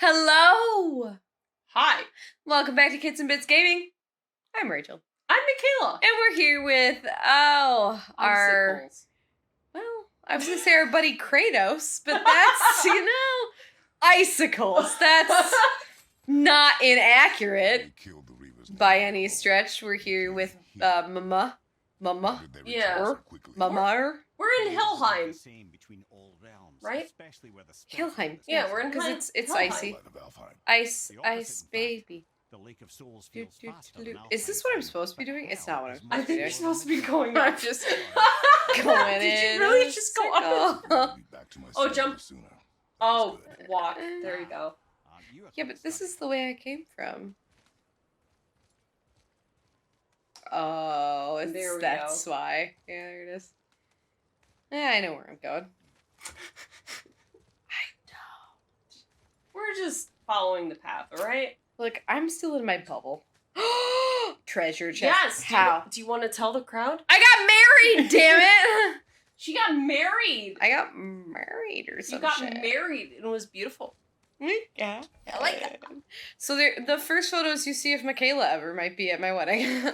Hello! Hi. Welcome back to Kids and Bits Gaming. I'm Rachel. I'm Michaela. And we're here with, our... Well, I was going to say our buddy Kratos, but that's, icicles. That's not inaccurate by any stretch. We're here with, Mama. Yeah. Mama. We're in Helheim. Right? Helheim. Yeah, we're in because it's Helheim. icy. Ice baby. Is this what I'm supposed to be doing? It's not what I'm supposed to be doing. I think you're supposed to be going up. I'm just going in. Did you really just go up? Oh, jump. Oh, walk. There you go. Yeah, but this is the way I came from. Oh, that's why. Yeah, there it is. Yeah, I know where I'm going. I don't. We're just following the path, alright? Look, I'm still in my bubble. Treasure chest. Yes. How? Do you want to tell the crowd? I got married, damn it! She got married. I got married or something. You got married and it was beautiful. Yeah. I like that. So the first photos you see of Michaela ever might be at my wedding.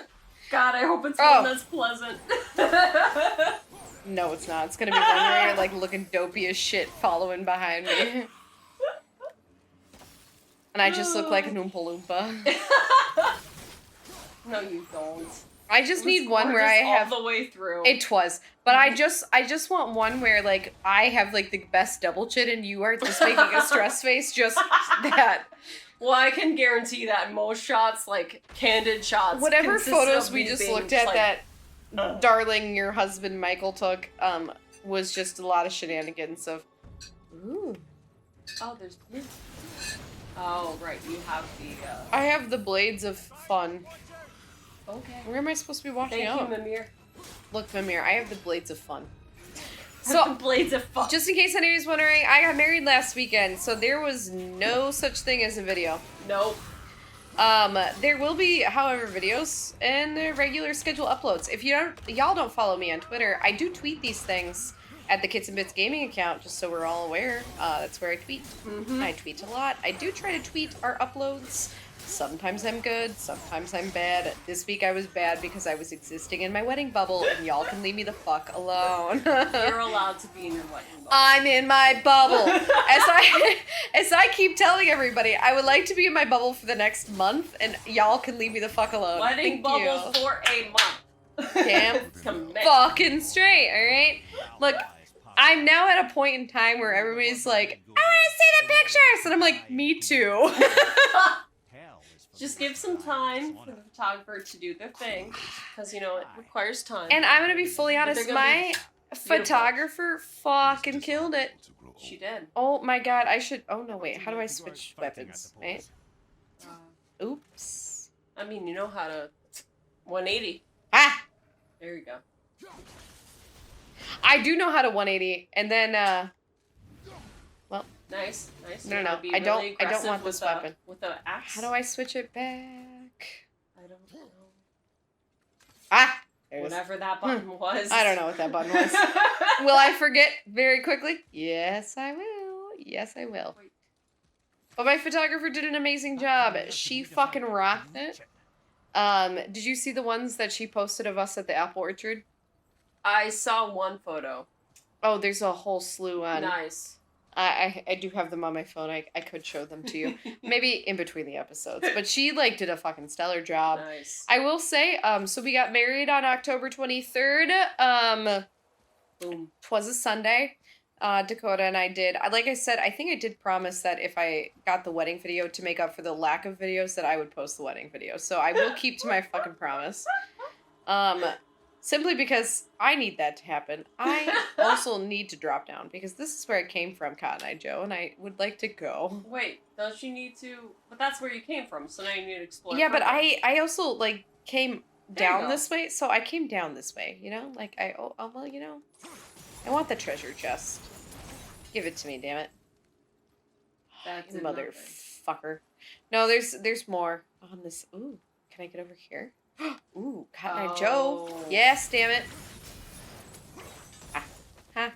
God, I hope it's one that's pleasant. No, it's not. It's gonna be one where you're like looking dopey as shit following behind me. And I just look like an Oompa Loompa. No, you don't. I just need one where I have all the way through. It was, but I just want one where like I have like the best double chin and you are just making a stress face. Just that. Well, I can guarantee that most shots, like candid shots, whatever photos we just looked at, like, that darling your husband Michael took, was just a lot of shenanigans of. Ooh. Oh, there's blue. Oh, right. You have the. I have the blades of fun. Okay. Where am I supposed to be walking Thank out? you, Mimir. Look, Mimir, I have the blades of fun. So, blades of fun. Just in case anybody's wondering, I got married last weekend, so there was no such thing as a video. Nope. There will be, however, videos and regular schedule uploads. If y'all don't follow me on Twitter, I do tweet these things at the Kids and Bits Gaming account, just so we're all aware. That's where I tweet. Mm-hmm. I tweet a lot. I do try to tweet our uploads. Sometimes I'm good, sometimes I'm bad. This week I was bad because I was existing in my wedding bubble, and y'all can leave me the fuck alone. You're allowed to be in your wedding bubble. I'm in my bubble. As I keep telling everybody, I would like to be in my bubble for the next month, and y'all can leave me the fuck alone. Wedding bubble for a month. Damn fucking straight, alright? Look, I'm now at a point in time where everybody's like, I want to see the pictures! And I'm like, me too. Just give some time for the photographer to do their thing, because, it requires time. And I'm going to be fully honest, my photographer fucking killed it. She did. Oh my god, oh no, wait, how do I switch weapons, right? Oops. I mean, you know how to 180. Ah! There you go. I do know how to 180, and then, well. Nice. No, I don't want this weapon. With the axe? How do I switch it back? I don't know. Ah! Whatever that button was. I don't know what that button was. Will I forget very quickly? Yes, I will. Yes, I will. But my photographer did an amazing job. She fucking rocked it. Did you see the ones that she posted of us at the apple orchard? I saw one photo. Oh, there's a whole slew on. Nice. I do have them on my phone. I could show them to you. Maybe in between the episodes. But she, did a fucking stellar job. Nice. I will say, so we got married on October 23rd. Boom. 'Twas a Sunday. Dakota and I did. Like I said, I think I did promise that if I got the wedding video to make up for the lack of videos, that I would post the wedding video. So I will keep to my fucking promise. Simply because I need that to happen. I also need to drop down because this is where I came from, Cotton Eye Joe, and I would like to go. Wait, don't you need to? But that's where you came from, so now you need to explore. Yeah, further. but I also came down this way, so I came down this way. I want the treasure chest. Give it to me, damn it. That's You motherfucker. No, there's more on this. Ooh, can I get over here? Ooh, Cotton Eye Joe. Yes, damn it. Ah, ha.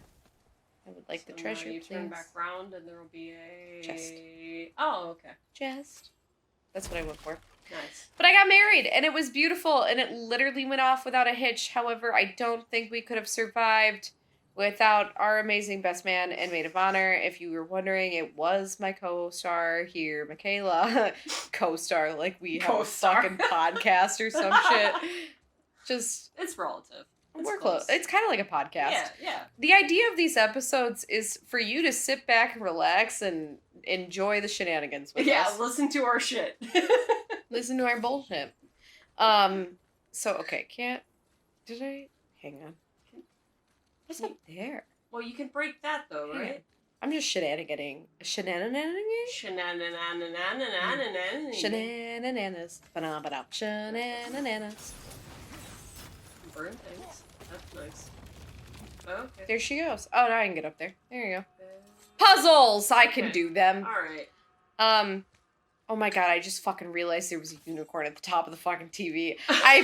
I would like the treasure, now you please. turn back round and there will be a chest. Oh, okay. Just. That's what I went for. Nice. But I got married, and it was beautiful, and it literally went off without a hitch. However, I don't think we could have survived without our amazing best man and maid of honor. If you were wondering, it was my co-star here, Michaela. Co-star, like we have a fucking podcast or some shit. Just... It's relative. We're close. It's kind of like a podcast. Yeah. The idea of these episodes is for you to sit back and relax and enjoy the shenanigans with us. Yeah, listen to our shit. Listen to our bullshit. So, okay, did I? Hang on. What's up there? Well, you can break that, though, right? I'm just shenaniganing. Shenanigans? Shenanigans. Shenanigans. Burn things. That's nice. Okay. There she goes. Oh, now I can get up there. There you go. Puzzles! I can do them. Alright. Oh my god, I just fucking realized there was a unicorn at the top of the fucking TV. I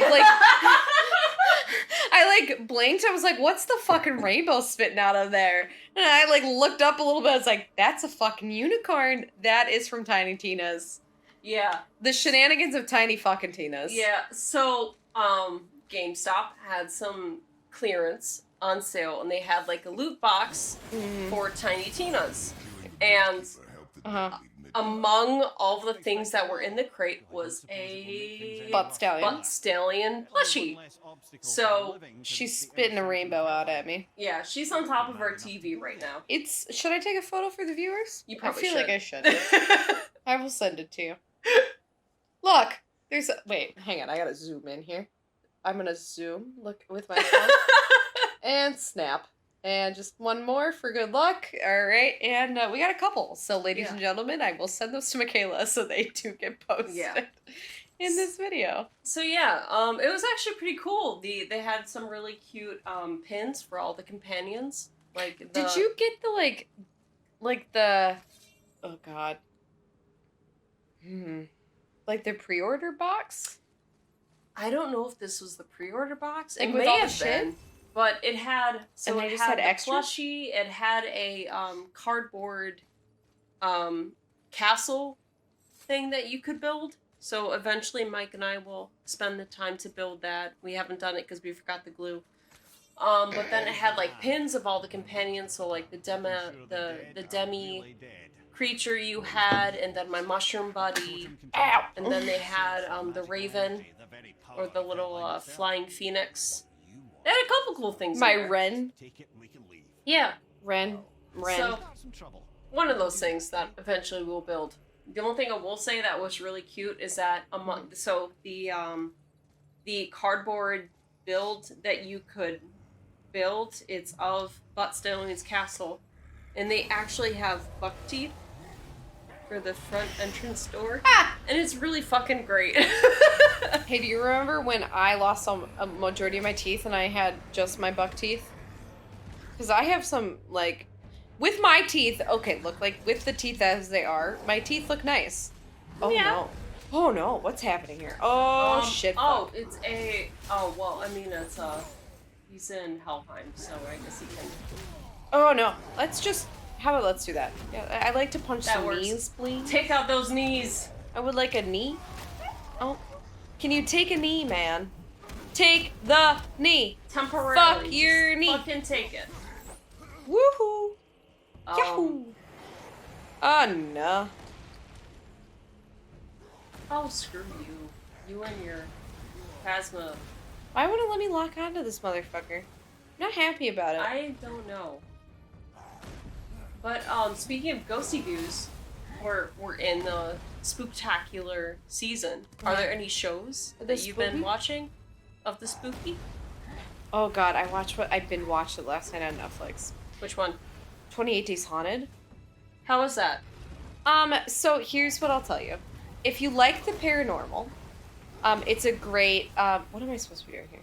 blinked. I was like, what's the fucking rainbow spitting out of there? And I looked up a little bit. I was like, that's a fucking unicorn. That is from Tiny Tina's. Yeah. The shenanigans of Tiny fucking Tina's. Yeah. So, GameStop had some clearance on sale, and they had a loot box for Tiny Tina's. And among all the things that were in the crate was a butt stallion plushie. So she's spitting a rainbow out at me. Yeah, she's on top of our TV right now. Should I take a photo for the viewers? You probably should. I feel like I should. I will send it to you. Look, wait, hang on, I gotta zoom in here. I'm gonna zoom, look with my phone, and snap. And just one more for good luck. All right. And we got a couple. So, ladies and gentlemen, I will send those to Michaela so they do get posted in this video. So, yeah, it was actually pretty cool. They had some really cute pins for all the companions. Did you get the, oh, God. The pre-order box? I don't know if this was the pre-order box. It may have been. But it had it had a plushie. It had a cardboard castle thing that you could build. So eventually, Mike and I will spend the time to build that. We haven't done it because we forgot the glue. But then it had pins of all the companions. So the demi creature you had, and then my mushroom buddy. Ow! And then they had the raven, or the little flying phoenix. They had a couple cool things. My Wren. Yeah. Wren. So, one of those things that eventually we'll build. The only thing I will say that was really cute is that the cardboard build that you could build, it's of Butt Stallion's castle, and they actually have buck teeth for the front entrance door. And it's really fucking great. Hey, do you remember when I lost a majority of my teeth and I had just my buck teeth? Because I have some, with my teeth, okay, look, with the teeth as they are, my teeth look nice. Oh, no. Oh, no, what's happening here? Oh, shit. Oh, it's he's in Helheim, so I guess he can... Oh, no, how about let's do that? Yeah, I like to punch some knees, please. Take out those knees. I would like a knee. Oh, can you take a knee, man? Take the knee. Temporarily. Fuck your knee. Fucking take it. Woohoo. Yahoo. Oh, no. Oh, screw you. You and your Phasma. Why wouldn't it let me lock onto this motherfucker? I'm not happy about it. I don't know. But, speaking of ghosty views, we're in the spooktacular season. Are there any shows that you've been watching of the spooky? Oh god, I binge watched it last night on Netflix. Which one? 28 Days Haunted. How was that? So here's what I'll tell you. If you like the paranormal, it's a great, what am I supposed to be doing here?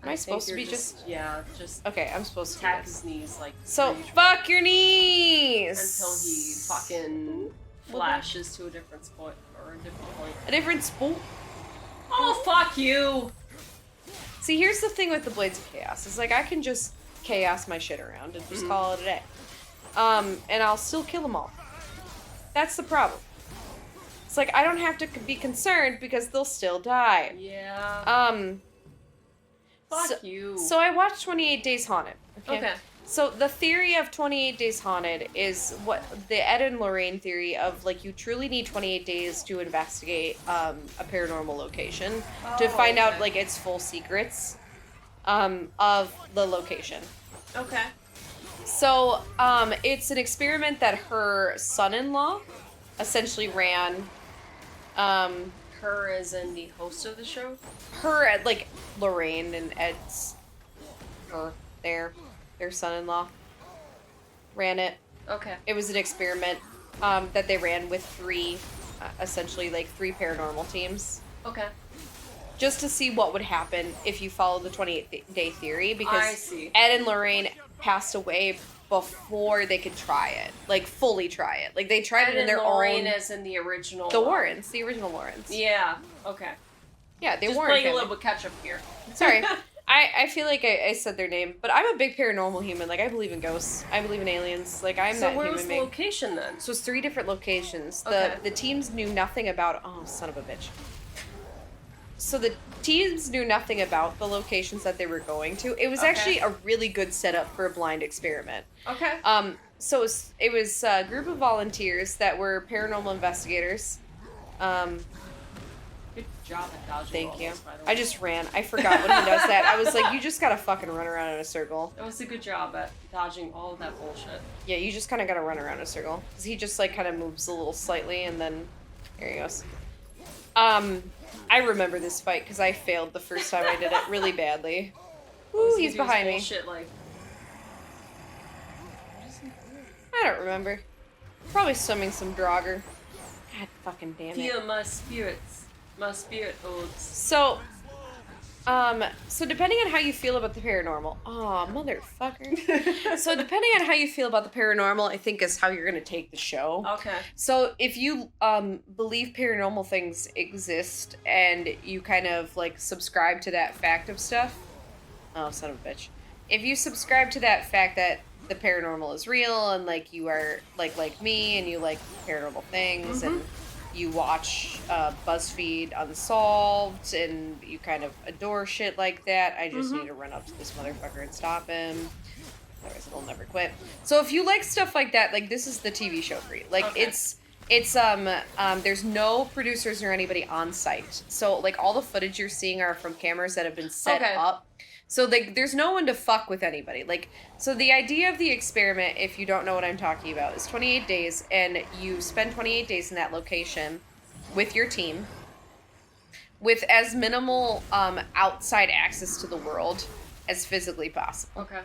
Am I supposed to be just... Yeah, just... Okay, I'm supposed to tap his knees, So, fuck your knees! Until he fucking flashes to a different spot, or a different point. A different spot? Oh, fuck you! See, here's the thing with the Blades of Chaos. It's I can just chaos my shit around and just call it a day. And I'll still kill them all. That's the problem. It's like, I don't have to be concerned because they'll still die. Yeah. Fuck you. So I watched 28 Days Haunted. Okay. So the theory of 28 Days Haunted is what the Ed and Lorraine theory of, like, you truly need 28 days to investigate a paranormal location to find out, like, its full secrets of the location. Okay. So it's an experiment that her son-in-law essentially ran. Her as in the host of the show? Her, like, Lorraine and Ed's, their son-in-law ran it. Okay. It was an experiment that they ran with essentially like three paranormal teams. Okay. Just to see what would happen if you follow the 28-day theory, because I see. Ed and Lorraine passed away before they could try it, like fully try it. Like they tried it in their Lorraine own. as in the original. The Warrens, the original Warrens. Yeah. Okay. Yeah, they Just Warren playing family. a little bit catch up here. Sorry. I feel like I said their name, but I'm a big paranormal human. Like, I believe in ghosts. I believe in aliens. Like, I'm that So where human was the being. location then? So it's 3 different locations. Okay. The teams knew nothing about... Oh, son of a bitch. So the teams knew nothing about the locations that they were going to. It was actually a really good setup for a blind experiment. Okay. So it was a group of volunteers that were paranormal investigators. Good job at dodging. Thank you. This, by the way. I just ran. I forgot when he does that. I was like, you just gotta fucking run around in a circle. That was a good job at dodging all of that bullshit. Yeah, you just kind of gotta run around in a circle. Because he just, like, kind of moves a little slightly, and then... There he goes. I remember this fight, because I failed the first time I did it really badly. Ooh, he's behind me. Bullshit, like... I don't remember. Probably swimming some Draugr. God fucking damn it. Feel my spirits. My spirit oaths. So depending on how you feel about the paranormal... Aw, motherfucker. So depending on how you feel about the paranormal, I think is how you're gonna take the show. Okay. So if you believe paranormal things exist and you kind of, like, subscribe to that fact of stuff... Oh, son of a bitch. If you subscribe to that fact that the paranormal is real and, like, you are, like me and you like paranormal things and you watch BuzzFeed Unsolved and you kind of adore shit like that, I just need to run up to this motherfucker and stop him. Otherwise it'll never quit. So if you like stuff like that, like, this is the TV show for you. Like, it's there's no producers or anybody on site. So, like, all the footage you're seeing are from cameras that have been set up. So, like, there's no one to fuck with anybody. Like, so the idea of the experiment, if you don't know what I'm talking about, is 28 days, and you spend 28 days in that location with your team, with as minimal outside access to the world as physically possible. Okay.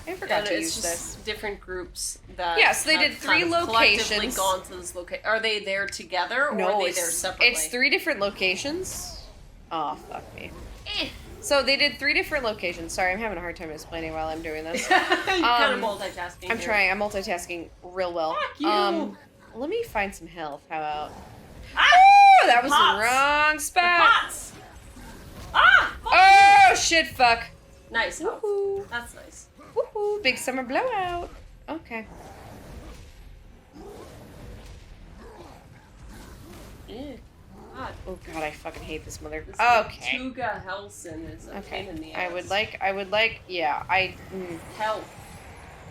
I forgot to it's use just this. different groups that. Yeah, so they have did 3 kind of collectively locations. Gone to this location. Are they there together or No, are they there separately? it's 3 different locations. Oh, fuck me. Eh. So they did 3 different locations. Sorry, I'm having a hard time explaining while I'm doing this. You're kind of multitasking. I'm here. trying. I'm multitasking real well. Fuck you. Let me find some health. How about? Ah! Oh, that was Pots. the wrong The spot. pots. Ah! Fuck Oh shit! Fuck. you. Nice. Health. Woohoo! That's nice. Woohoo! Big summer blowout. Okay. Ew. God. Oh god, I fucking hate this mother. This Okay. Máttugr Helson is a pain in the ass. I would like. Yeah. Help.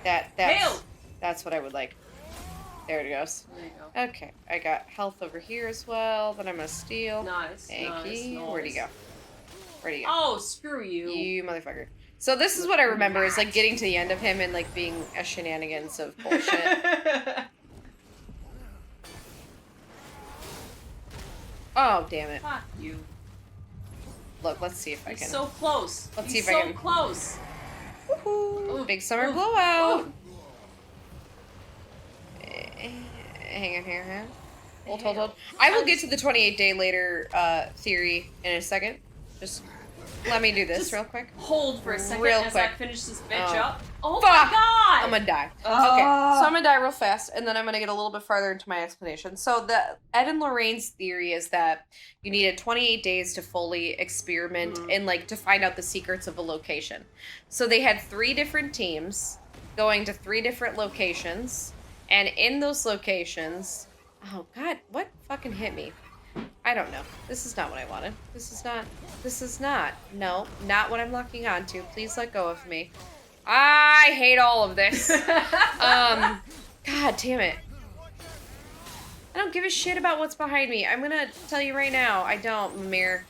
That's Help. that's what I would like. There it goes. There you go. Okay, I got health over here as well that I'm gonna steal. Nice. Thank nice, you. nice. Where'd he go? Where'd he go? Oh, screw you. You motherfucker. So this is what I remember, is, like, getting to the end of him and, like, being a shenanigans of bullshit. Oh, damn it. Fuck you. Look, let's see if I He's can. so close. Let's He's see if I so can- close. Woohoo! Ooh, Big summer ooh, blowout! ooh. Hang on here, huh? Hold. I will get to the 28-day later theory in a second. Just let me do this Just real quick. Hold for a second Real as I quick. finish this bitch Oh. up. Oh Fuck! my god! I'm gonna die. Okay, so Ah. I'm gonna die real fast, and then I'm gonna get a little bit farther into my explanation. So the Ed and Lorraine's theory is that you needed 28 days to fully experiment and, like, to find out the secrets of a location. So they had 3 different teams going to 3 different locations, and in those locations, oh god, what fucking hit me? I don't know. This is not what I wanted. This is not. No, not what I'm locking onto. Please let go of me. I hate all of this. God damn it. I don't give a shit about what's behind me. I'm gonna tell you right now, I don't, Mimir.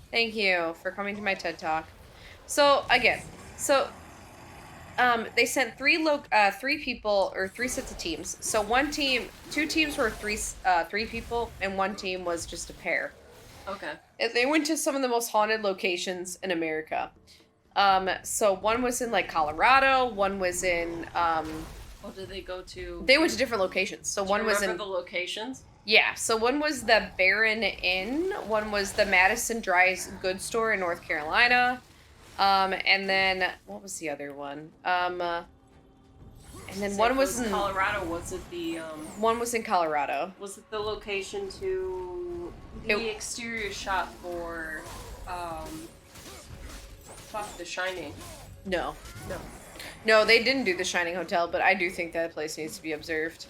Thank you for coming to my TED Talk. So, again, they sent 3 people, or 3 sets of teams. So 2 teams were 3 people, and 1 team was just a pair. Okay. And they went to some of the most haunted locations in America. So one was in, like, Colorado, one was in, What did they go to? They went to different locations. So one was in... remember the locations? Yeah, so one was the Barron Inn, one was the Madison Dry Goods Store in North Carolina, and then, what was the other one? And then one was in... Colorado, was it the, One was in Colorado. Was it the location to... the exterior shot for, The Shining? No. No, they didn't do the Shining Hotel, but I do think that place needs to be observed.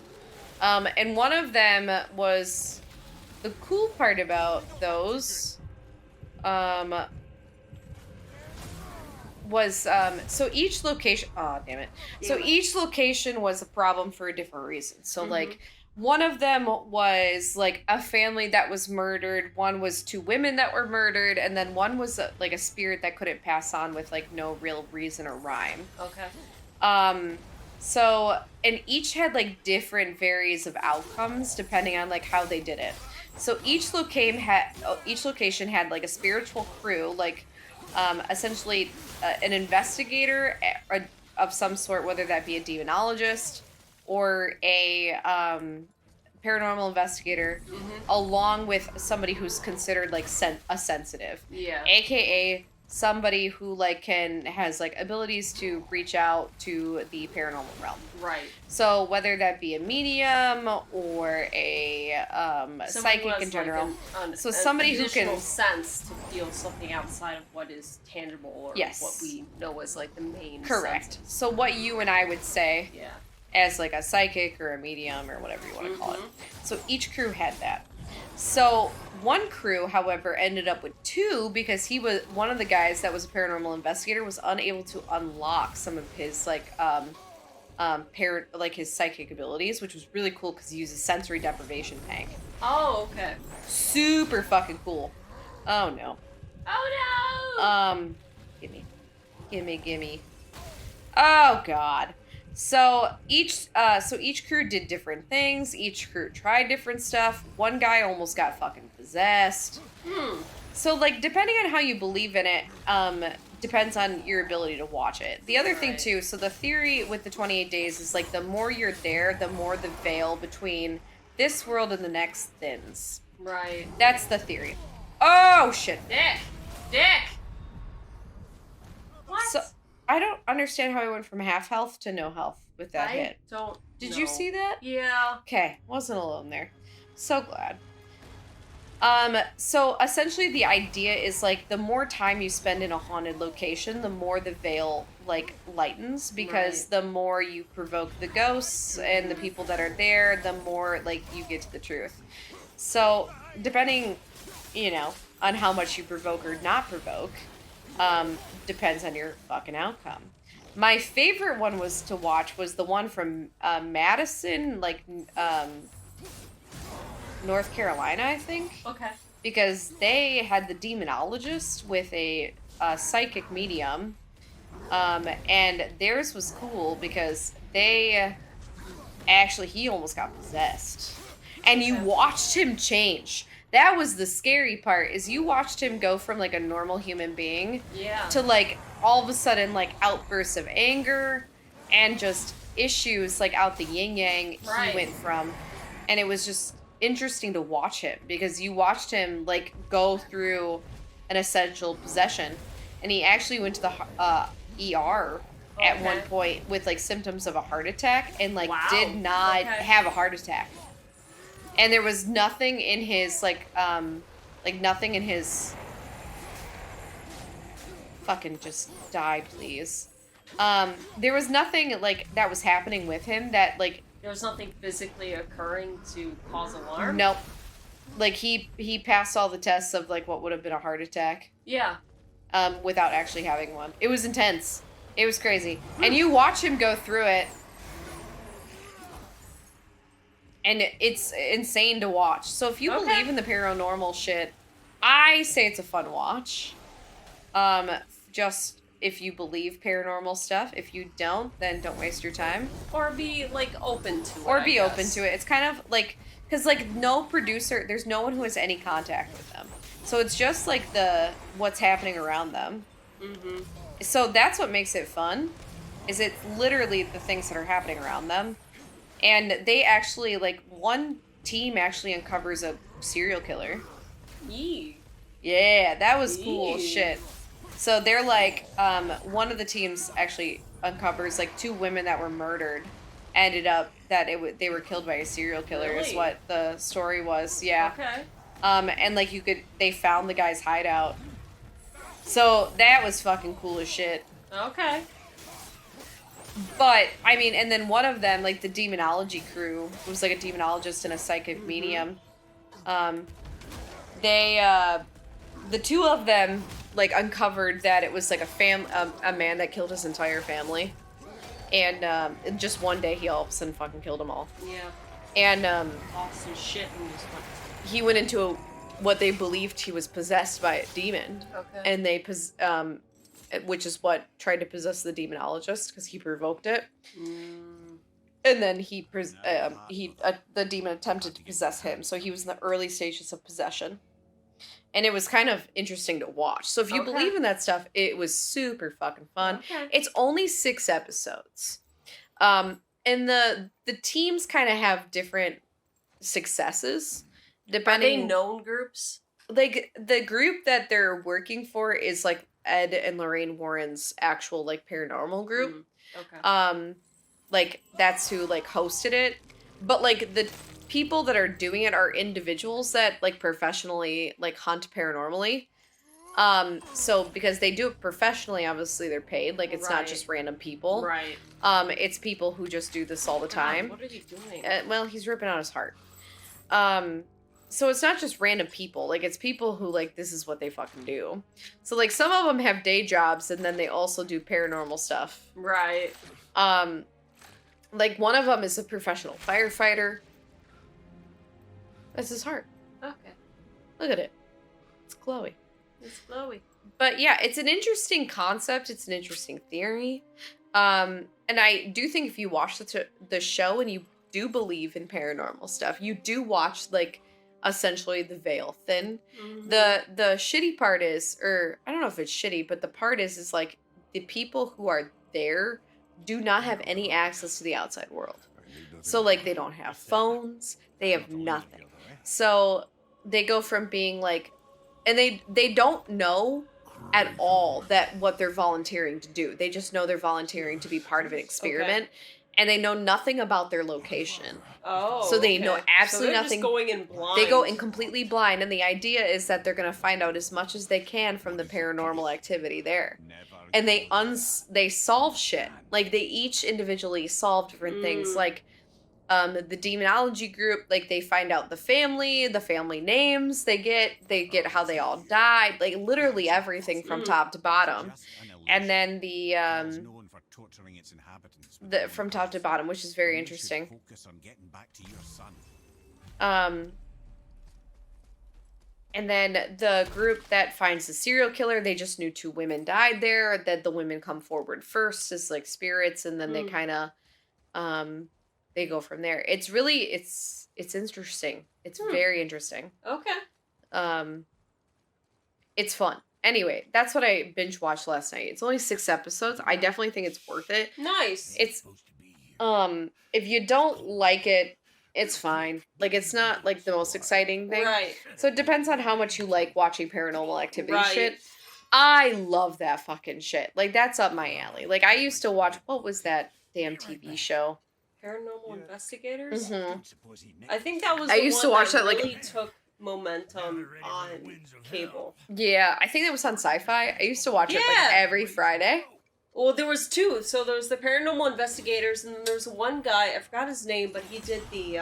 And one of them was... The cool part about those... was... So each location... Oh, damn it. So each location was a problem for a different reason. So, like, one of them was, like, a family that was murdered. One was 2 women that were murdered. And then one was, like, a spirit that couldn't pass on with, like, no real reason or rhyme. Okay. So, and each had, like, different varies of outcomes depending on, like, how they did it. So each location had, like, a spiritual crew, like, essentially an investigator of some sort, whether that be a demonologist or a paranormal investigator, along with somebody who's considered, like, a sensitive. Yeah. AKA somebody who, like, has, like, abilities to reach out to the paranormal realm. Right. So whether that be a medium or a psychic in general. Like so somebody who can sense to feel something outside of what is tangible or what we know as, like, the main. Correct. Sense. So what you and I would say Yeah. as, like, a psychic or a medium or whatever you want to call it. So each crew had that. So one crew, however, ended up with 2 because one of the guys that was a paranormal investigator was unable to unlock some of his, like, his psychic abilities, which was really cool because he used a sensory deprivation tank. Oh, okay. Super fucking cool. Oh no. Oh no. Gimme. Oh god. So each crew did different things. Each crew tried different stuff. One guy almost got fucking possessed. So, like, depending on how you believe in it, depends on your ability to watch it. The other thing too, so the theory with the 28 days is, like, the more you're there, the more the veil between this world and the next thins. Right. That's the theory. Oh shit. Dick. What? So I don't understand how I went from half health to no health with that hit. Did you see that? Yeah. Okay, wasn't alone there. So glad. So essentially the idea is, like, the more time you spend in a haunted location, the more the veil, like, lightens, because the more you provoke the ghosts and the people that are there, the more, like, you get to the truth. So depending, you know, on how much you provoke or not provoke, depends on your fucking outcome. My favorite one to watch was the one from Madison, like, North Carolina, I think. Okay. Because they had the demonologist with a psychic medium, and theirs was cool because he almost got possessed, and you watched him change. That was the scary part, is you watched him go from, like, a normal human being to, like, all of a sudden, like, outbursts of anger and just issues, like, out the yin-yang he went from. And it was just interesting to watch him because you watched him, like, go through an essential possession. And he actually went to the ER at one point with, like, symptoms of a heart attack and, like, did not have a heart attack. And there was nothing in his, nothing in his... Fucking just die, please. There was nothing, like, that was happening with him that, like... There was nothing physically occurring to cause alarm? Nope. Like, he passed all the tests of, like, what would have been a heart attack. Yeah. Without actually having one. It was intense. It was crazy. And you watch him go through it, and it's insane to watch. So if you believe in the paranormal shit, I say it's a fun watch. Just if you believe paranormal stuff. If you don't, then don't waste your time. Or be, like, open to it, Or be open to it. It's kind of, like... Because, like, no producer... There's no one who has any contact with them. So it's just, like, what's happening around them. Mm-hmm. So that's what makes it fun. Is it's literally the things that are happening around them. And they actually, like, one team actually uncovers a serial killer. Yee. Yeah, that was cool shit. So they're like, one of the teams actually uncovers, like, 2 women that were murdered. Ended up that they were killed by a serial killer, Really? is what the story was. Yeah. Okay. And, like, they found the guy's hideout. So that was fucking cool as shit. Okay. But, I mean, and then one of them, like, the demonology crew, was like a demonologist and a psychic medium. The 2 of them, like, uncovered that it was, like, a man that killed his entire family. And, just one day he all of a sudden fucking killed them all. Yeah. And, Lost some shit and just went... he went into what they believed he was possessed by a demon. Okay. And they, which is what tried to possess the demonologist, because he provoked it. And then the demon attempted to possess him, so he was in the early stages of possession. And it was kind of interesting to watch. So if you believe in that stuff, it was super fucking fun. Okay. It's only 6 episodes. And the teams kind of have different successes. Depending... Are they known groups? Like, the group that they're working for is, like, Ed and Lorraine Warren's actual, like, paranormal group. Okay. Like, that's who, like, hosted it. But, like, the people that are doing it are individuals that, like, professionally, like, hunt paranormally. So, because they do it professionally, obviously they're paid. Like, it's not just random people. Right. It's people who just do this all the time. God, what are you doing? Well, he's ripping out his heart. So it's not just random people. Like, it's people who, like, this is what they fucking do. So, like, some of them have day jobs, and then they also do paranormal stuff. Right. Like, one of them is a professional firefighter. That's his heart. Okay. Look at it. It's glowy. It's glowy. But, yeah, it's an interesting concept. It's an interesting theory. And I do think if you watch the show and you do believe in paranormal stuff, you do watch, like, essentially the veil thin. Mm-hmm. The shitty part is, or I don't know if it's shitty, but the part is like the people who are there do not have any access to the outside world. So, like, they don't have phones, they have nothing. So they go from being like, and they don't know at all that what they're volunteering to do. They just know they're volunteering to be part of an experiment. Okay. And they know nothing about their location. Oh, so they know absolutely so nothing. Just going in blind. They go in completely blind, and the idea is that they're going to find out as much as they can from the paranormal activity there. And they solve shit. Like, they each individually solve different things. Like, the demonology group, like, they find out the family names they get how they all died, like, literally everything from top to bottom. And then from top to bottom, which is very interesting. And then the group that finds the serial killer, they just knew 2 women died there, that the women come forward first as, like, spirits, and then they kind of, they go from there. It's really, it's interesting. It's very interesting. Okay. It's fun. Anyway, that's what I binge watched last night. It's only 6 episodes. I definitely think it's worth it. Nice. It's, if you don't like it, it's fine. Like, it's not, like, the most exciting thing. Right. So it depends on how much you like watching paranormal activity shit. I love that fucking shit. Like, that's up my alley. Like, I used to watch, what was that damn TV show? Paranormal Investigators? Mm-hmm. I think that was I used to watch that, really like, took momentum on cable. Yeah, I think that was on Sci-Fi. I used to watch it, like, every Friday. Well, there was two. So there was the paranormal investigators, and then there was one guy, I forgot his name, but he did the,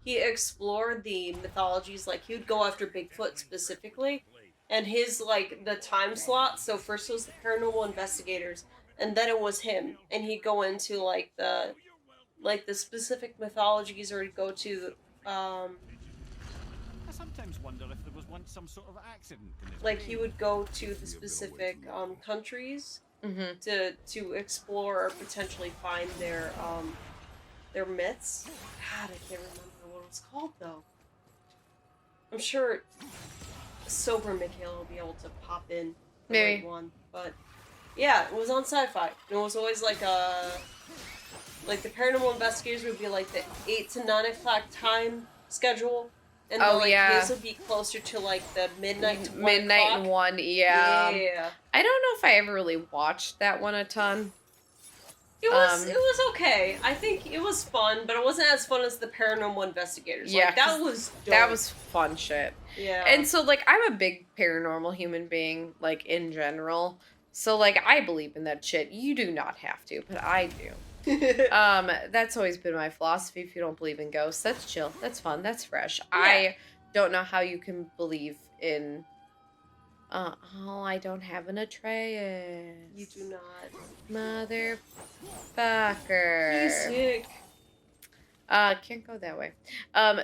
he explored the mythologies, like, he would go after Bigfoot specifically, and his, like, the time slot, so first it was the paranormal investigators, and then it was him, and he'd go into, like, the specific mythologies, or he'd go to, I sometimes wonder if there was once some sort of accident in his like, brain. he would go to the specific, countries Mm-hmm. to explore or potentially find their myths. God, I can't remember what it was called, though. I'm sure sober Michaela will be able to pop in the Maybe. right one. But, yeah, it was on Sci-Fi. It was always like like, the paranormal investigators would be like the 8 to 9 o'clock time schedule. And Oh, like, yeah. his would be closer to, like, the midnight to 1 Midnight o'clock. and 1, yeah. Yeah. I don't know if I ever really watched that one a ton. It was okay. I think it was fun, but it wasn't as fun as the paranormal investigators. Yeah, Like, that 'cause was dope. That was fun shit. Yeah. And so, like, I'm a big paranormal human being, like, in general. So, like, I believe in that shit. You do not have to, but I do. That's always been my philosophy. If you don't believe in ghosts, that's chill. That's fun. That's fresh. Yeah. I don't know how you can believe in... oh, I don't have an Atreus. You do not. Motherfucker. He's sick. Can't go that way.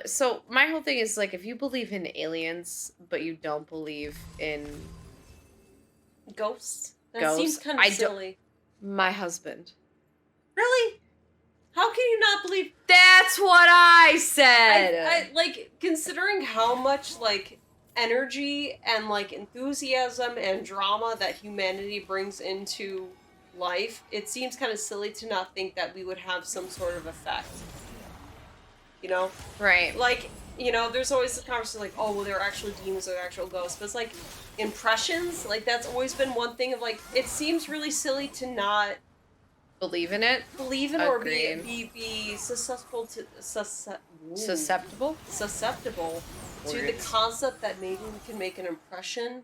So my whole thing is, like, if you believe in aliens, but you don't believe in Ghosts? That Ghosts? seems kind I of don't- silly. my husband. Really? How can you not believe... That's what I said! I like, considering how much, like, energy and, like, enthusiasm and drama that humanity brings into life, it seems kind of silly to not think that we would have some sort of effect. You know? Right. Like, you know, there's always the conversation like, oh, well, they're actual demons or they're actual ghosts. But it's like, impressions, like, that's always been one thing of, like, it seems really silly to not Believe in it? believe in or Agreed. be susceptible to Susceptible? susceptible to the Words. concept that maybe we can make an impression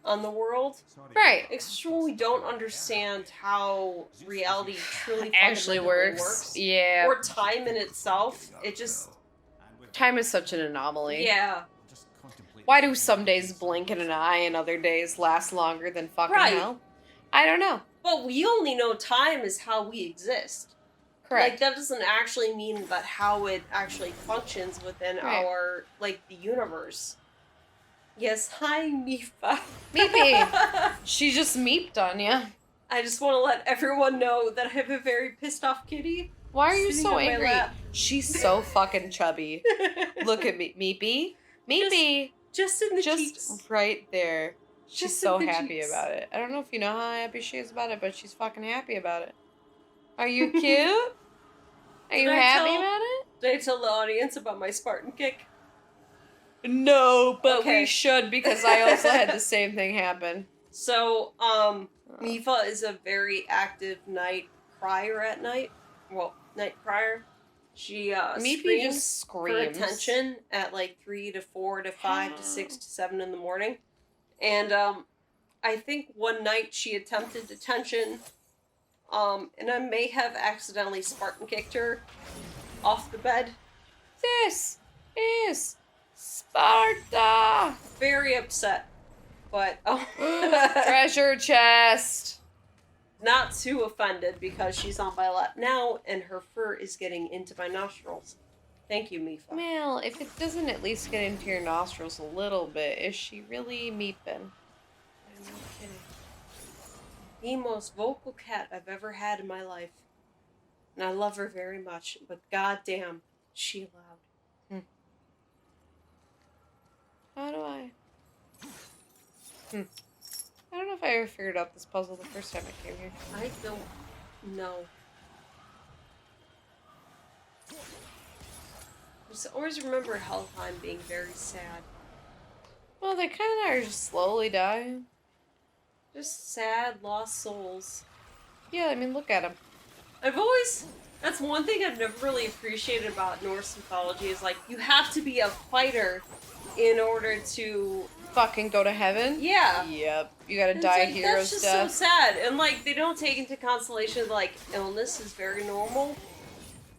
on the world. Right. Especially when we don't understand how reality truly Actually fundamentally works. Yeah. Or time in itself. It just, Time is such an anomaly. yeah. Why do some days blink in an eye and other days last longer than fucking Right. hell? I don't know. But we only know time is how we exist. Correct. Like, that doesn't actually mean that how it actually functions within Right. our, like, the universe. Yes, hi, Mifa. Meepy. She just meeped on you. I just want to let everyone know that I have a very pissed off kitty. Why are you Sitting so on my angry? lap. She's so fucking chubby. Look at me, Meepy. Meepy. Just in the Just cheeks. right there. She's Just so in the happy cheeks. about it. I don't know if you know how happy she is about it, but she's fucking happy about it. Are you cute? Are you Did I happy tell- about it? Did I tell the audience about my Spartan kick? No, but Okay. we should because I also had the same thing happen. So, Mifa is a very active night crier at night. Well, night crier. She, Meepy screams just for screams. attention at like 3 to 4 to 5 to 6 to 7 in the morning. And, I think one night she attempted detention, and I may have accidentally Spartan kicked her off the bed. This is Sparta. Very upset. But, Treasure chest. not too offended because she's on my lap now and her fur is getting into my nostrils. Thank you, Mifa. Well, if it doesn't at least get into your nostrils a little bit, is she really meeping? I'm not kidding. The most vocal cat I've ever had in my life. And I love her very much, but goddamn, she loud. How do I? I don't know if I ever figured out this puzzle the first time I came here. I don't know. I just always remember Helheim being very sad. Well, they kind of are just slowly dying. Just sad, lost souls. Yeah, I mean, look at them. That's one thing I've never really appreciated about Norse mythology is, like, you have to be a fighter in order to fucking go to heaven? Yeah. Yep. You gotta And die it's a like, hero's that's just death. so sad. And like they don't take into consideration like illness is very normal.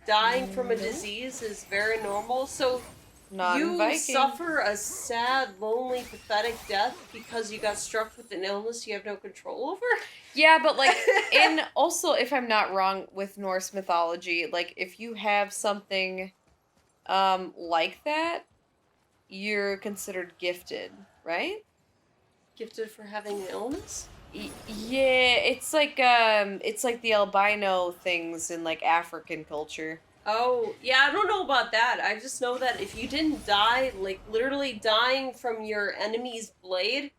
Dying from a disease is very normal. So Not in you Viking. suffer a sad, lonely, pathetic death because you got struck with an illness you have no control over? Yeah, but like, and also, if I'm not wrong with Norse mythology, like if you have something like that, you're considered gifted, right? Gifted for having an illness? Yeah, it's like the albino things in like African culture. Oh, yeah, I don't know about that. I just know that if you didn't die, like literally dying from your enemy's blade,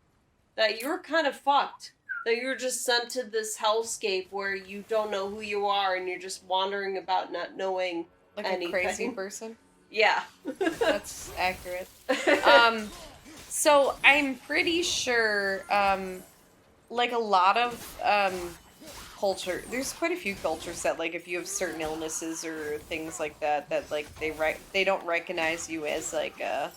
that you're kind of fucked. That you're just sent to this hellscape where you don't know who you are and you're just wandering about not knowing Like anything. a crazy person. Yeah. That's accurate. So I'm pretty sure, like a lot of culture, there's quite a few cultures that like if you have certain illnesses or things like that, that like they don't recognize you as like a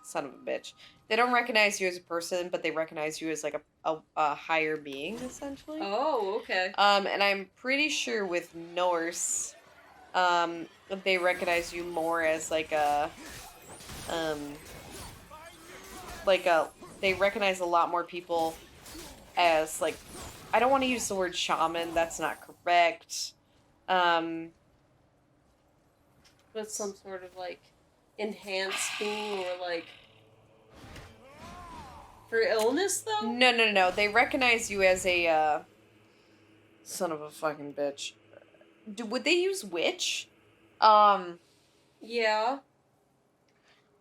son of a bitch. They don't recognize you as a person, but they recognize you as like a higher being essentially. Oh, okay. And I'm pretty sure with Norse, they recognize you more as um, like a, they recognize a lot more people as like, I don't want to use the word shaman, that's not correct. But some sort of like enhanced being or like for illness though? No. They recognize you as a, son of a fucking bitch. Would they use witch? Yeah.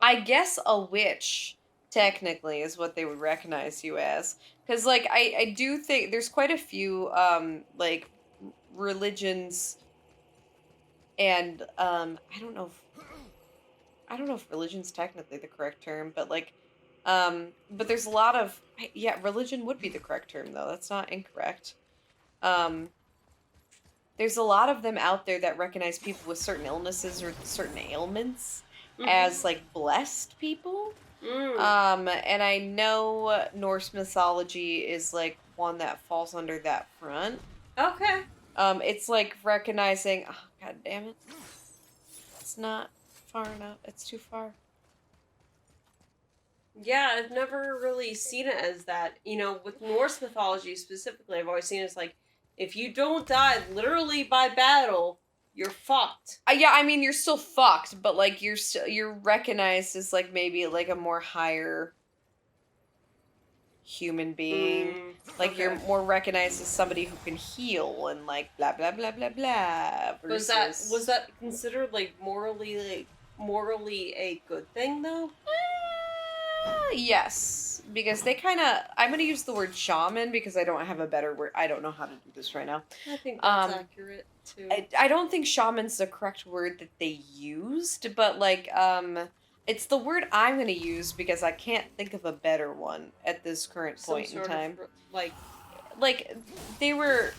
I guess a witch, technically, is what they would recognize you as. Because, like, I do think there's quite a few, like, religions, and, I don't know if religion's technically the correct term, but, like, but there's a lot of, yeah, religion would be the correct term, though. That's not incorrect. There's a lot of them out there that recognize people with certain illnesses or certain ailments as like blessed people. And I know Norse mythology is like one that falls under that front. Okay. It's like recognizing, oh, god damn it. It's not far enough. It's too far. Yeah, I've never really seen it as that. You know, with Norse mythology specifically, I've always seen it as like, if you don't die literally by battle, you're fucked. Yeah, I mean you're still fucked, but like you're recognized as like maybe like a more higher human being. Like okay. you're more recognized as somebody who can heal and like blah blah blah blah blah. Versus... Was that considered like morally a good thing though? Yes, because they kind of. I'm gonna use the word shaman because I don't have a better word. I don't know how to do this right now. I think that's accurate too. I don't think shaman's the correct word that they used, but like it's the word I'm gonna use because I can't think of a better one at this current point in time. Like they were.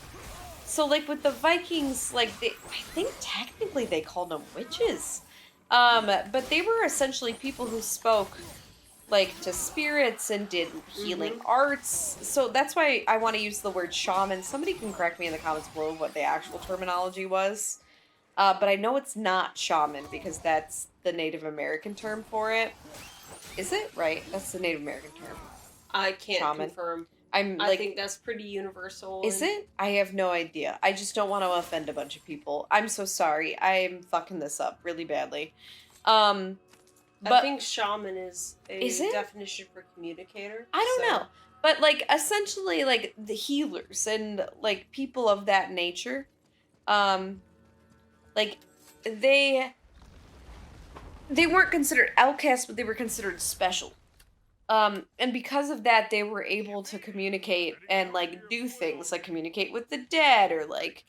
So like with the Vikings, like I think technically they called them witches, but they were essentially people who spoke like to spirits and did healing arts. So that's why I want to use the word shaman. Somebody can correct me in the comments below what the actual terminology was. But I know it's not shaman because that's the Native American term for it. Is it? Right. That's the Native American term. I can't shaman. confirm. I think that's pretty universal. Is it? I have no idea. I just don't want to offend a bunch of people. I'm so sorry. I'm fucking this up really badly. But I think shaman is a definition for communicator. I don't know. But, like, essentially, like, the healers and, like, people of that nature, like, they weren't considered outcasts, but they were considered special. And because of that, they were able to communicate and, like, do things, like, communicate with the dead, or, like,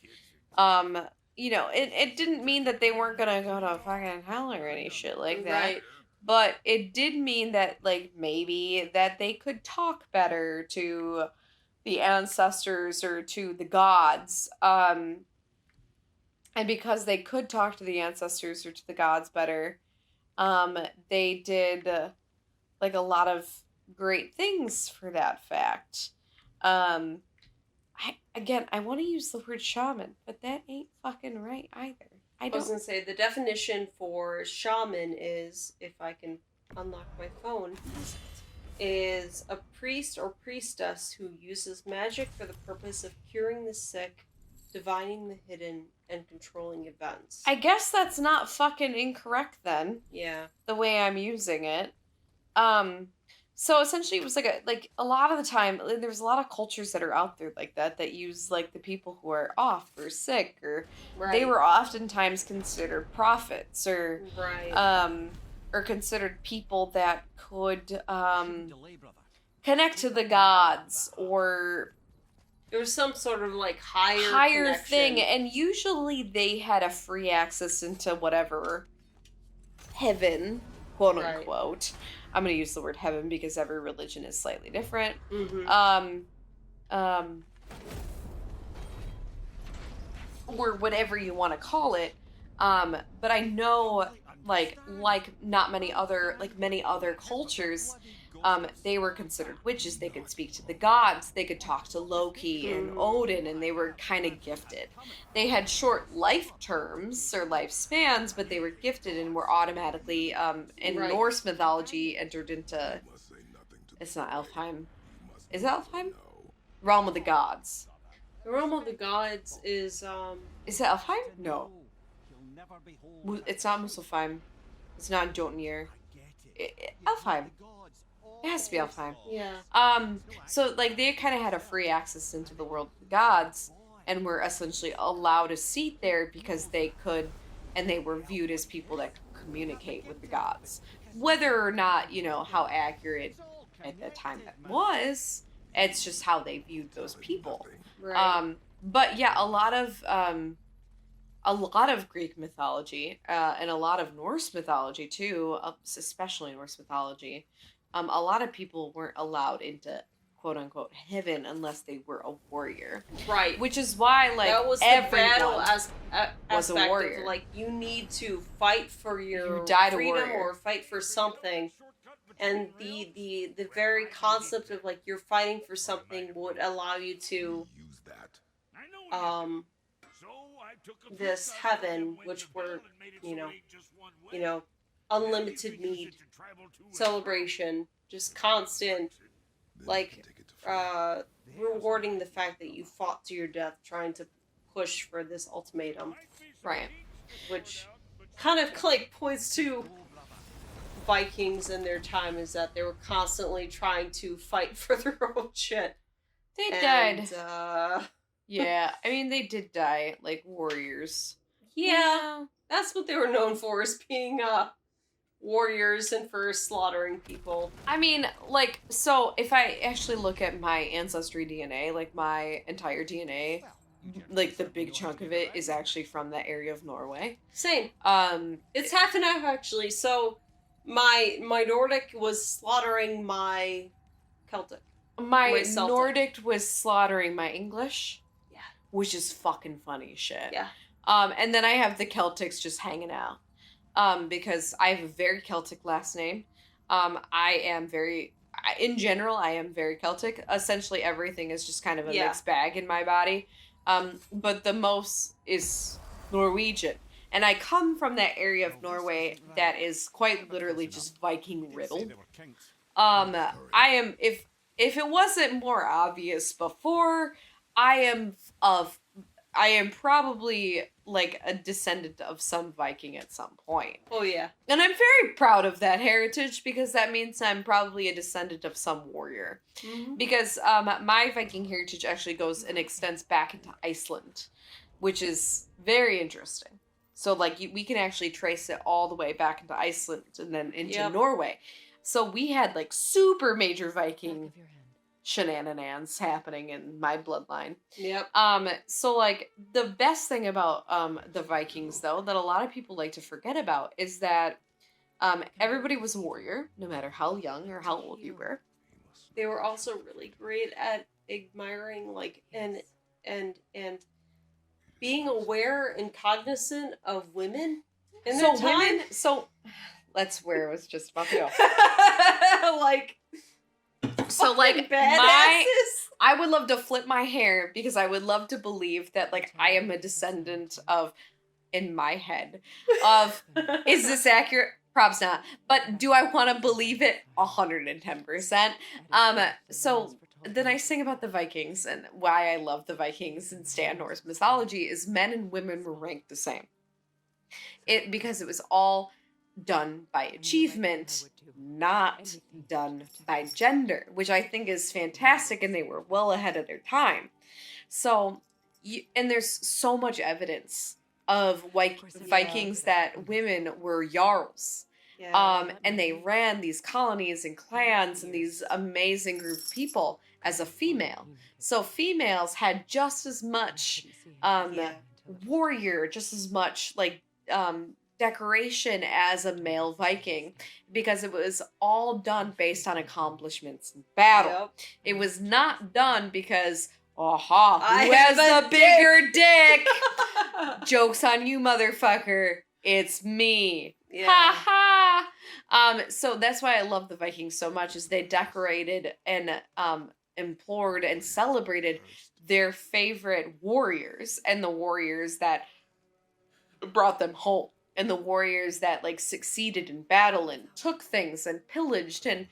you know, it didn't mean that they weren't gonna go to fucking hell or any shit like that. Right. But it did mean that, like, maybe that they could talk better to the ancestors or to the gods. And because they could talk to the ancestors or to the gods better, they did like a lot of great things for that fact. I want to use the word shaman, but that ain't fucking right either. I was don't. gonna say the definition for shaman is, if I can unlock my phone, is a priest or priestess who uses magic for the purpose of curing the sick, divining the hidden, and controlling events. I guess that's not fucking incorrect then. Yeah. The way I'm using it. So essentially it was like a lot of the time there's a lot of cultures that are out there like that use like the people who are off or sick or they were oftentimes considered prophets or or considered people that could connect to the gods or there was some sort of like higher connection. Thing, and usually they had a free access into whatever heaven, quote unquote. I'm going to use the word heaven because every religion is slightly different. Mm-hmm. Or whatever you want to call it. But I know, like many other cultures, they were considered witches. They could speak to the gods. They could talk to Loki and Odin, and they were kind of gifted. They had short life terms or lifespans, but they were gifted and were automatically, in Norse mythology, entered into... It's not Helheim. Is it Helheim? Realm of the Gods. The Realm of the Gods is... Is it Helheim? No. It's not Muspelheim. It's not Jotunheim. Helheim. It has to be Helheim. Yeah. So, like, they kind of had a free access into the world of the gods and were essentially allowed a seat there because they could, and they were viewed as people that could communicate with the gods. Whether or not, how accurate at that time that was, it's just how they viewed those people. Right. But yeah, a lot of Greek mythology, and a lot of Norse mythology too, especially Norse mythology, a lot of people weren't allowed into quote unquote heaven unless they were a warrior. Right. Which is why, like, that was the battle was a warrior. Of, like, you need to fight for your freedom or fight for something. And the very concept of, like, you're fighting for something would allow you to this heaven, which were, unlimited need, celebration, just constant, like, rewarding the fact that you fought to your death trying to push for this ultimatum. Right. Which kind of, like, points to Vikings in their time, is that they were constantly trying to fight for their own shit. They died. Yeah, I mean, they did die, like warriors. Yeah, that's what they were known for, is being warriors and for slaughtering people. I mean, like, so if I actually look at my ancestry DNA, like my entire DNA, like the big chunk of it is actually from that area of Norway. Same. It's half and half, actually. So my Nordic was slaughtering my Celtic. My Nordic was slaughtering my English. Yeah. Which is fucking funny shit. Yeah. And then I have the Celtics just hanging out. Because I have a very Celtic last name. In general, I am very Celtic. Essentially everything is just kind of a mixed bag in my body. But the most is Norwegian. And I come from that area of Norway that is quite literally just Viking riddled. I am, if it wasn't more obvious before, I am probably like a descendant of some Viking at some point. Oh yeah. And I'm very proud of that heritage because that means I'm probably a descendant of some warrior. Mm-hmm. Because my Viking heritage actually goes and extends back into Iceland, which is very interesting. So like we can actually trace it all the way back into Iceland and then into Norway. So we had like super major Viking shenanigans happening in my bloodline. Yep. So like the best thing about the Vikings though that a lot of people like to forget about is that everybody was a warrior, no matter how young or how old you were. They were also really great at admiring, like, and being aware and cognizant of women in their time. So that's where I was just about to go. like, So like badasses. I would love to flip my hair because I would love to believe that like I am a descendant of, in my head, of, is this accurate? Probs not. But do I want to believe it? 110%. So the nice thing about the Vikings and why I love the Vikings and stand Norse mythology is men and women were ranked the same. Because it was all done by achievement, not done by gender, which I think is fantastic, and they were well ahead of their time. So, and there's so much evidence of Vikings that women were jarls. And they ran these colonies and clans and these amazing group of people as a female. So females had just as much warrior, just as much like decoration as a male Viking, because it was all done based on accomplishments in battle. Yep. It was not done because, who I has have the a bigger dick? Joke's on you, motherfucker. It's me. Yeah. Ha ha. So that's why I love the Vikings so much, is they decorated and implored and celebrated their favorite warriors and the warriors that brought them home and the warriors that like succeeded in battle and took things and pillaged and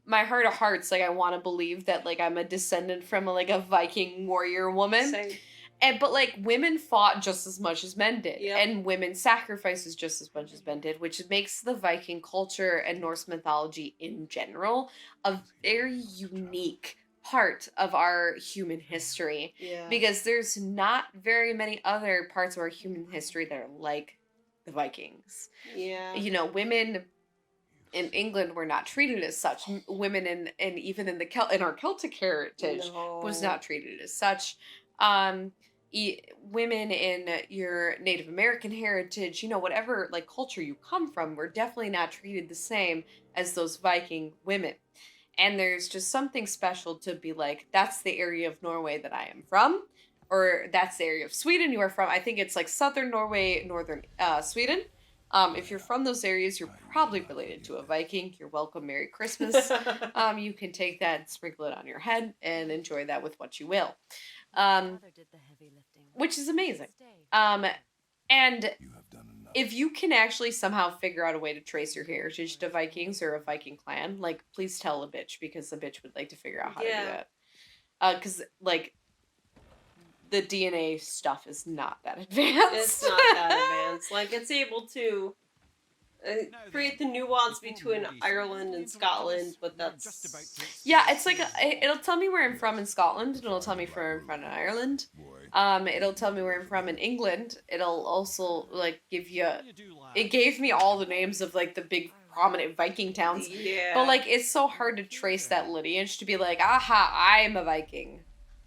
my heart of hearts, like I want to believe that like I'm a descendant from like a Viking warrior woman. Same. But like women fought just as much as men did, Yep. and women sacrifices just as much as men did, which makes the Viking culture and Norse mythology in general a very unique part of our human history. Yeah. Because there's not very many other parts of our human history that are like the Vikings. Yeah. You know, women in England were not treated as such. Women in even in in our Celtic heritage was not treated as such. Women in your Native American heritage, you know, whatever like culture you come from, were definitely not treated the same as those Viking women. And there's just something special to be like, that's the area of Norway that I am from, or that's the area of Sweden you are from. I think it's like southern Norway, northern Sweden. If you're from those areas, you're probably related to a Viking. You're welcome. Merry Christmas. You can take that and sprinkle it on your head and enjoy that with what you will. Which is amazing. And if you can actually somehow figure out a way to trace your heritage to Vikings or a Viking clan, like, please tell a bitch, because the bitch would like to figure out how to do that. Because, like, the DNA stuff is not that advanced. It's not that advanced. Like, it's able to create the nuance between Ireland and Scotland, but that's... Yeah, it's like, it'll tell me where I'm from in Scotland, and it'll tell me where I'm from in Ireland. It'll tell me where I'm from in England. It'll also, like, give you... It gave me all the names of, like, the big prominent Viking towns. Yeah. But, like, it's so hard to trace that lineage to be like, aha, I'm a Viking.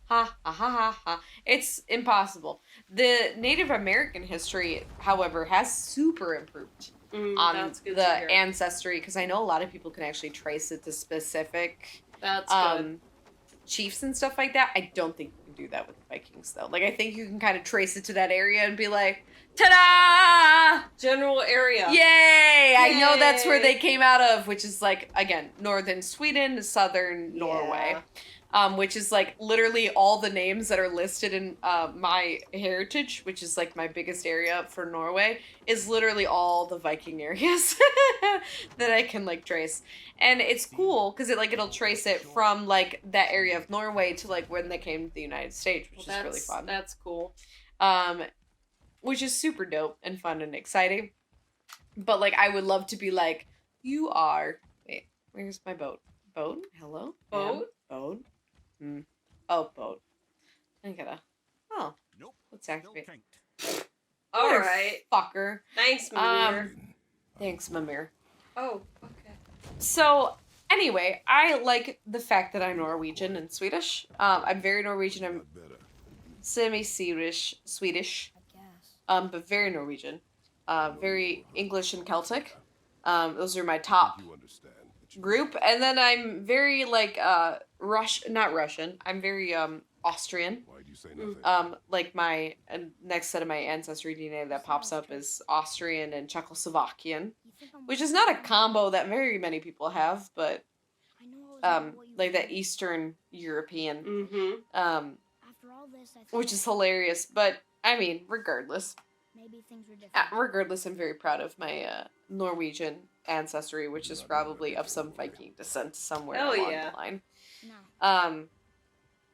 Ha, ha, ha, ha, ha. It's impossible. The Native American history, however, has super improved on the ancestry, because I know a lot of people can actually trace it to specific good. Chiefs and stuff like that. I don't think you can do that with the Vikings, though. Like, I think you can kind of trace it to that area and be like, ta-da! General area. Yay! I know that's where they came out of, which is, like, again, northern Sweden, southern Norway. Which is, like, literally all the names that are listed in my heritage, which is, like, my biggest area for Norway, is literally all the Viking areas that I can, like, trace. And it's cool, because it'll trace it from, like, that area of Norway to, like, when they came to the United States, which is really fun. That's cool. Which is super dope and fun and exciting. But, like, I would love to be like, you are... Wait, where's my boat? Boat? Hello? Boat? Boat? Oh, boat. I gotta... Oh. Nope. Let's activate. Alright. Fucker. Thanks, Mimir. Thanks, Mimir. Oh, okay. So, anyway, I like the fact that I'm Norwegian and Swedish. I'm very Norwegian. I'm semi-Swedish, but very Norwegian. Very English and Celtic. Those are my top group. And then I'm very, like, not Russian. I'm very, Austrian. Why do you say nothing? Like, my next set of my ancestry DNA that pops up is Austrian and Czechoslovakian. which is not a combo that very many people have, but like that Eastern European, Mm-hmm. which is hilarious. But I mean, regardless, Maybe things were different. regardless, I'm very proud of my Norwegian ancestry, which is probably of some Viking descent somewhere Hell along yeah. the line. No.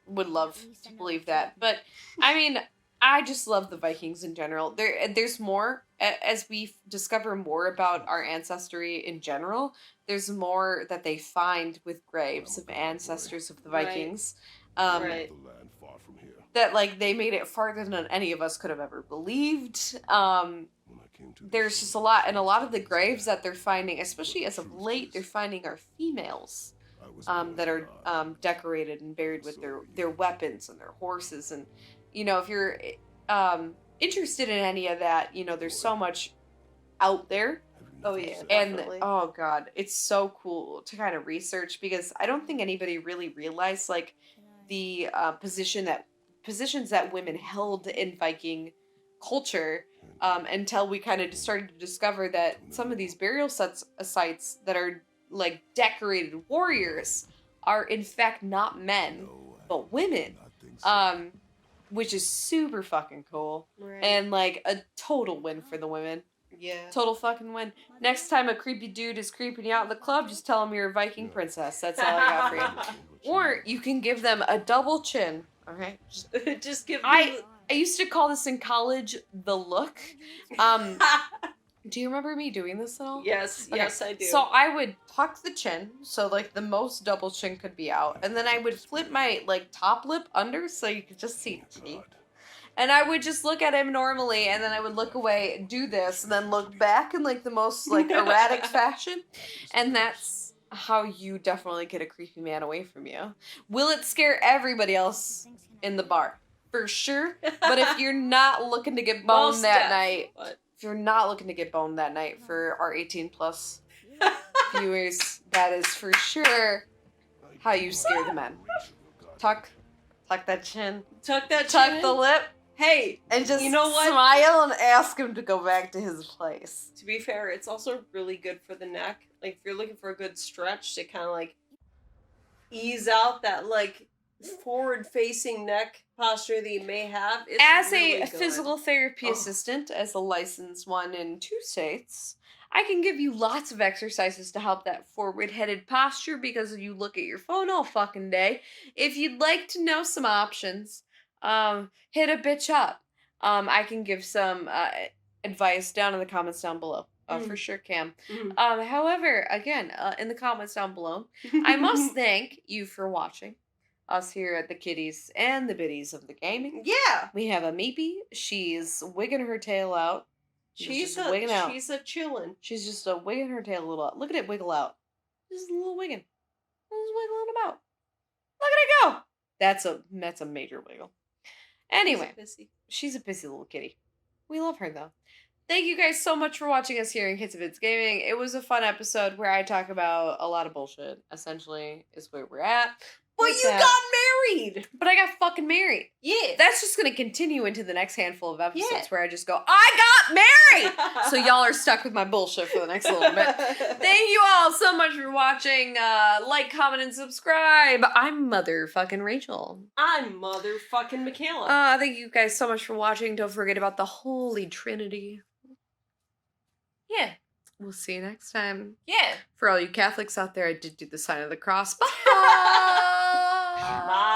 Would love to believe that, but I mean, I just love the Vikings in general. There's more as we discover more about our ancestry in general. There's more that they find with graves of ancestors of the Right. Vikings. Right. The land far from here. That like they made it farther than any of us could have ever believed. When I came to There's just a lot, and a lot of the graves that they're finding, especially as of late, they're finding are females. That are decorated and buried with their weapons and their horses, and you know, if you're interested in any of that, you know, there's so much out there. Oh yeah. And Definitely. oh god, it's so cool to kind of research, because I don't think anybody really realized like the positions that women held in Viking culture until we kind of started to discover that some of these burial sites that are like decorated warriors are in fact not men but women, which is super fucking cool. Right. And like a total win for the women. Yeah. Total fucking win. Next time a creepy dude is creeping you out in the club, just tell him you're a Viking princess. That's all I got for you. Or you can give them a double chin. Okay. Just give. I used to call this in college the look. Do you remember me doing this at all? Yes. Okay, Yes, I do. So I would tuck the chin, so like the most double chin could be out, and then I would flip my like top lip under so you could just see teeth. And I would just look at him normally, and then I would look away, do this, and then look back in like the most like erratic fashion. And that's how you definitely get a creepy man away from you. Will it scare everybody else in the bar? For sure. But if you're not looking to get boned Most that def, night, but- if you're not looking to get boned that night for our 18 plus viewers, that is for sure how you scare the men. Tuck that chin, Tuck that tuck chin the in. lip, Hey, and just you know what? smile and ask him to go back to his place. To be fair, it's also really good for the neck. Like, if you're looking for a good stretch to kind of like ease out that like forward-facing neck posture that you may have. It's As really a good. physical therapy Oh. assistant, as a licensed one in 2 states, I can give you lots of exercises to help that forward-headed posture, because you look at your phone all fucking day. If you'd like to know some options, hit a bitch up. I can give some advice down in the comments down below. For sure can. Mhm. However, again, in the comments down below, I must thank you for watching us here at the Kitties and the Biddies of the Gaming. Yeah, We have a Meepy. She's wigging her tail out. she's just wigging out. a chillin'. She's just wigging her tail a little out. Look at it wiggle out. Just a little wigging. Just wiggling about. Look at it go. That's a major wiggle. Anyway, she's a pissy little kitty. We love her though. Thank you guys so much for watching us here in Kids of It's Gaming. It was a fun episode where I talk about a lot of bullshit, essentially, is where we're at. But with you that. got married. But I got fucking married. Yeah. That's just gonna continue into the next handful of episodes Yeah. where I just go, I got married! So y'all are stuck with my bullshit for the next little bit. Thank you all so much for watching. Like, comment, and subscribe. I'm motherfucking Rachel. I'm motherfucking Michaela. Thank you guys so much for watching. Don't forget about the Holy Trinity. Yeah. We'll see you next time. Yeah. For all you Catholics out there, I did do the sign of the cross. Bye! Bye.